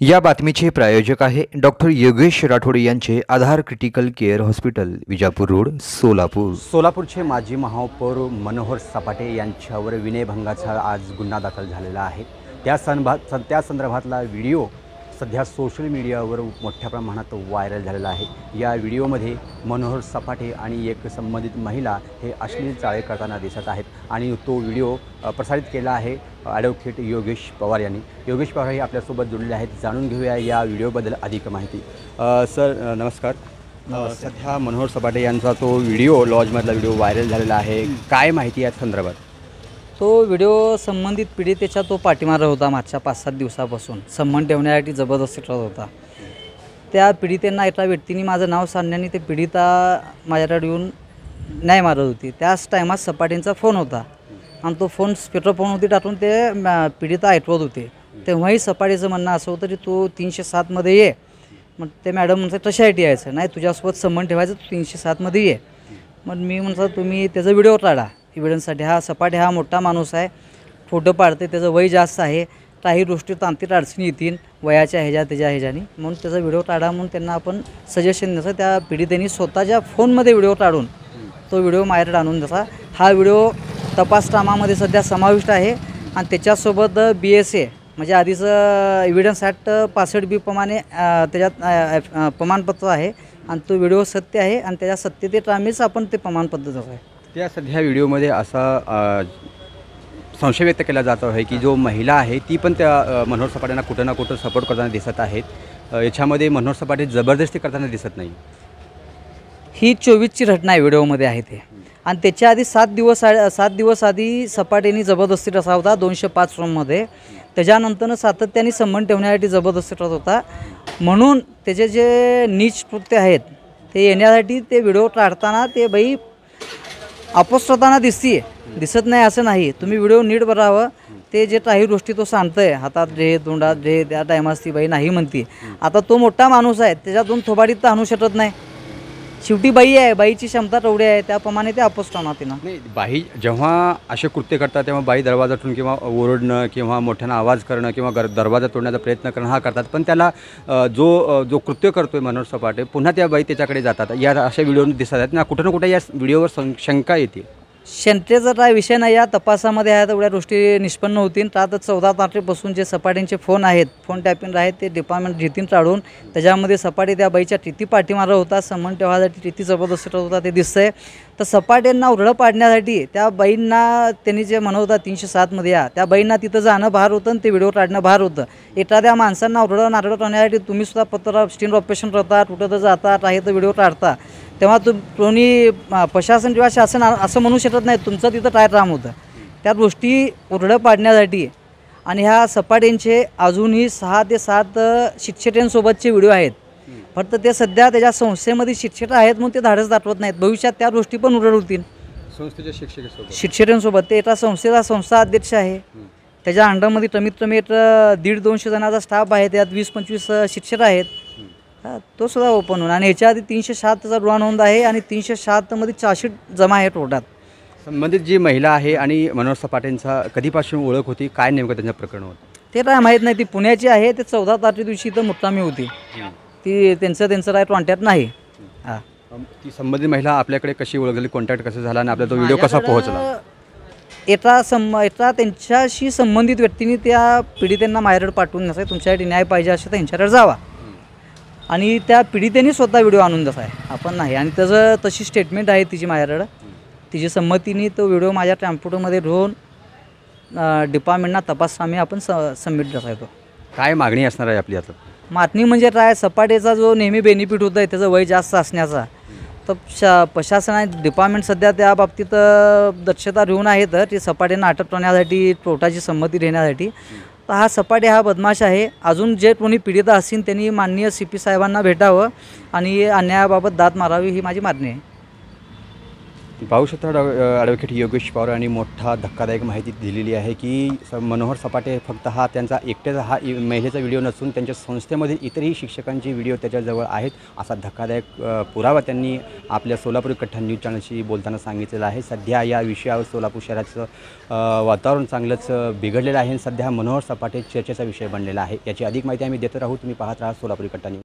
या बातमीचे प्रायोजक आहे डॉक्टर योगेश राठोड यांचे Aadhar critical care hospital, Vijapur road, Solapur. सोलापूरचे माजी महापौर मनोहर सपाटे यांच्यावर विनयभंगाचा आज गुन्हा दाखल झालेला आहे. त्या संदर्भातला व्हिडिओ सध्या सोशल मीडियावर मोठ्या प्रमाणात व्हायरल झालेला आहे. या व्हिडिओमध्ये मनोहर सपाटे आणि एक संबंधित महिला हे अश्लील चाळे करताना दिसत आहेत आणि तो व्हिडिओ प्रसारित केला आहे ॲडव्होकेट योगेश पवार यांनी. योगेश पवार हे आपल्यासोबत जोडलेले आहेत. जाणून घेऊया या व्हिडिओबद्दल अधिक माहिती. सर नमस्कार. सध्या मनोहर सपाटे यांचा तो व्हिडिओ लॉजमधला व्हिडिओ व्हायरल झालेला आहे. काय माहिती या संदर्भात? तो व्हिडिओ संबंधित पीडितेच्या तो पाठीमागे होता. मागच्या 5-7 दिवसापासून संबंध ठेवण्यासाठी जबरदस्ती ठरत होता. त्या पीडितेंना एका व्यक्तीने माझं नाव सांगण्याने ते पीडिता माझ्याकडे येऊन न्याय मारत होती. त्याच टायमात सपाटेंचा फोन होता आणि तो फोन स्पीकर फोन होती टाकून ते पीडिता ऐकवत होते. तेव्हाही सपाटेचं म्हणणं असं होतं की तू 307मध्ये ये. मग ते मॅडम म्हणतात कशासाठी यायचं नाही, तुझ्यासोबत संबंध ठेवायचं, तू 307मध्ये ये. मग मी म्हणतो तुम्ही त्याचा व्हिडिओ काढा एव्हिडन्ससाठी. हा सपाटे हा मोठा माणूस आहे, फोटो पाडते, त्याचं वय जास्त आहे, काही गोष्टी तांत्रिक अडचणी येतील वयाच्या ह्याच्यानी, म्हणून त्याचा व्हिडिओ काढा म्हणून त्यांना आपण सजेशन द्यायचं. त्या पीडितेने स्वतःच्या फोनमध्ये व्हिडिओ काढून तो व्हिडिओ माझ्याकडे आणून द्यायचा. हा व्हिडिओ तपास कामामध्ये सध्या समाविष्ट आहे आणि त्याच्यासोबत BSA म्हणजे आधीचं एव्हिडन्स ॲक्ट 65B प्रमाणे त्याच्यात प्रमाणपत्र आहे आणि तो व्हिडिओ सत्य आहे आणि त्याच्या सत्यतेत आम्हीच आपण ते प्रमाणपत्र आहे. त्या सध्या व्हिडिओमध्ये असा संशय व्यक्त केला जात आहे की जो महिला आहे ती पण त्या मनोहर सपाटेंना कुठं ना कुठं सपोर्ट करताना दिसत आहेत. याच्यामध्ये मनोहर सपाटे जबरदस्ती करताना दिसत नाही. ही 24ची घटना आहे व्हिडिओमध्ये आहे ते. आणि त्याच्या आधी 7 दिवस आधी सपाटेंनी जबरदस्ती रचा होता 205 रूममध्ये. त्याच्यानंतर सातत्याने संबंध ठेवण्यासाठी जबरदस्ती करत होता. म्हणून त्याचे जे नीच कृत्य आहेत ते येण्यासाठी ते व्हिडिओ काढताना ते बाई अपस्वताना दिसत नाही असं नाही. तुम्ही व्हिडिओ नीट बघावं. ते जे काही गोष्टी तो सांगतोय, हातात घे, तोंडात घे, त्या टायमास ती बाई नाही म्हणते. आता तो मोठा माणूस आहे, त्याच्यातून थोबाडीत तर आणू शकत नाही. शेवटी बाई आहे, बाईची क्षमता तेवढी आहे, त्याप्रमाणे ते अपस्वताना तिनं नाही. बाई जेव्हा असे कृत्य करतात तेव्हा बाई दरवाजातून किंवा ओरडणं किंवा मोठ्यानं आवाज करणं किंवा दरवाजा तोडण्याचा प्रयत्न करणं हा करतात. पण त्याला जो कृत्य करतोय मनोहर सपाटे पुन्हा त्या बाई त्याच्याकडे जातात. या अशा व्हिडिओ दिसत आहेत ना, कुठं ना कुठं या व्हिडिओवर शंका येते. शंकेचा काय विषय नाही. या तपासामध्ये आहे तेवढ्या गोष्टी निष्पन्न होतील. तर आता 14 तारखेपासून जे सपाटेंचे फोन आहेत, फोन टॅपिंग आहेत, ते डिपार्टमेंट घेतील काढून. त्याच्यामध्ये सपाटे त्या बाईच्या किती पाठीमागं होता, संबंध ठेवायसाठी किती जबरदस्ती करत होता ते दिसतंय. तर सपाटेंना उघडं पाडण्यासाठी त्या बाईंना त्यांनी जे म्हणत होता 307मध्ये या, त्या बाईंना तिथं जाणं भार होतं आणि ते व्हिडिओ काढणं भार होतं. एखाद्या माणसांना उघडं नारळ करण्यासाठी तुम्ही सुद्धा पत्र स्टिंग ऑपरेशन करता, कुठं तर जातात आहे तर व्हिडिओ काढता, तेव्हा कोणी प्रशासन किंवा शासन असं म्हणू शकत नाही तुमचं तिथं काय काम होतं. त्या गोष्टी उघडं पाडण्यासाठी आणि ह्या सपाटेंचे अजूनही 6 ते 7 शिक्षकांसोबतचे व्हिडिओ आहेत. फक्त ते सध्या त्याच्या संस्थेमध्ये शिक्षक आहेत म्हणून ते धाडस दाखवत नाहीत. भविष्यात त्या गोष्टी पण उघड होतील. संस्थेच्या शिक्षकांसोबत ते एका संस्था अध्यक्ष आहे. त्याच्या अंडरमध्ये कमीत कमी 150-200 जणांचा स्टाफ आहे. त्यात 20-25 शिक्षक आहेत. तो सुद्धा ओपन होऊन आणि ह्याच्या आधी 307चा गुन्हा नोंद आहे आणि 307मध्ये 400 जमा आहे टोटात. संबंधित जी महिला आहे आणि मनोहर सपाटेंचा कधीपासून ओळख होती, काय नेमकं त्यांचं प्रकरण होतं ते काय माहीत नाही. ती पुण्याची आहे. ते 14 तारखे दिवशी इथं मुक्कामी होती. ती त्यांचं काय कॉन्टॅक्ट नाही. हां, ती संबंधित महिला आपल्याकडे कशी ओळखली, कॉन्टॅक्ट कसं झाला आणि आपला तो व्हिडिओ कसा पोहोचला? एका त्यांच्याशी संबंधित व्यक्तीने त्या पीडितांना माझ्याकडे पाठवून नसाय, तुमच्यासाठी न्याय पाहिजे असेल तर त्यांच्याकडे जावा आणि त्या पीडितेने स्वतः व्हिडिओ आणून द्यायचा आहे, आपण नाही. आणि त्याचं तशी स्टेटमेंट आहे तिची माझ्याकडं. तिची संमतीने तो व्हिडिओ माझ्या कॅम्प्युटरमध्ये घेऊन डिपार्टमेंटना तपास आम्ही आपण सबमिट करायचा येतो. काय मागणी असणार आहे आपली आता? मागणी म्हणजे काय, सपाटेचा जो नेहमी बेनिफिट होतं आहे त्याचं वय जास्त असण्याचा, तर प्रशासनाने डिपार्टमेंट सध्या त्या बाबतीत दक्षता घेऊन आहेत ते सपाटेंना अटक करण्यासाठी, कोर्टाची संमती देण्यासाठी. तर हा सपाटे हा बदमाश आहे. अजून जे कोणी पीडित असतील त्यांनी माननीय CP साहेबांना भेटावं आणि अन्यायाबाबत दाद मारावी ही माझी मागणी आहे. पाहू शकता ॲडव्होकेट योगेश पवार यांनी मोठा धक्कादायक माहिती दिलेली आहे की मनोहर सपाटे फक्त हा त्यांचा एकट्याचा हा महिलेचा व्हिडिओ नसून त्यांच्या संस्थेमधील इतरही शिक्षकांचे व्हिडिओ त्याच्याजवळ आहेत असा धक्कादायक पुरावा त्यांनी आपल्या सोलापूर कट्टा न्यूज चॅनलशी बोलताना सांगितलेलं आहे. सध्या या विषयावर सोलापूर शहराचं वातावरण चांगलंच बिघडलेलं आहे. सध्या मनोहर सपाटे चर्चेचा विषय बनलेला आहे. याची अधिक माहिती आम्ही देत राहू. तुम्ही पाहत राहा सोलापूर कट्टा न्यूज.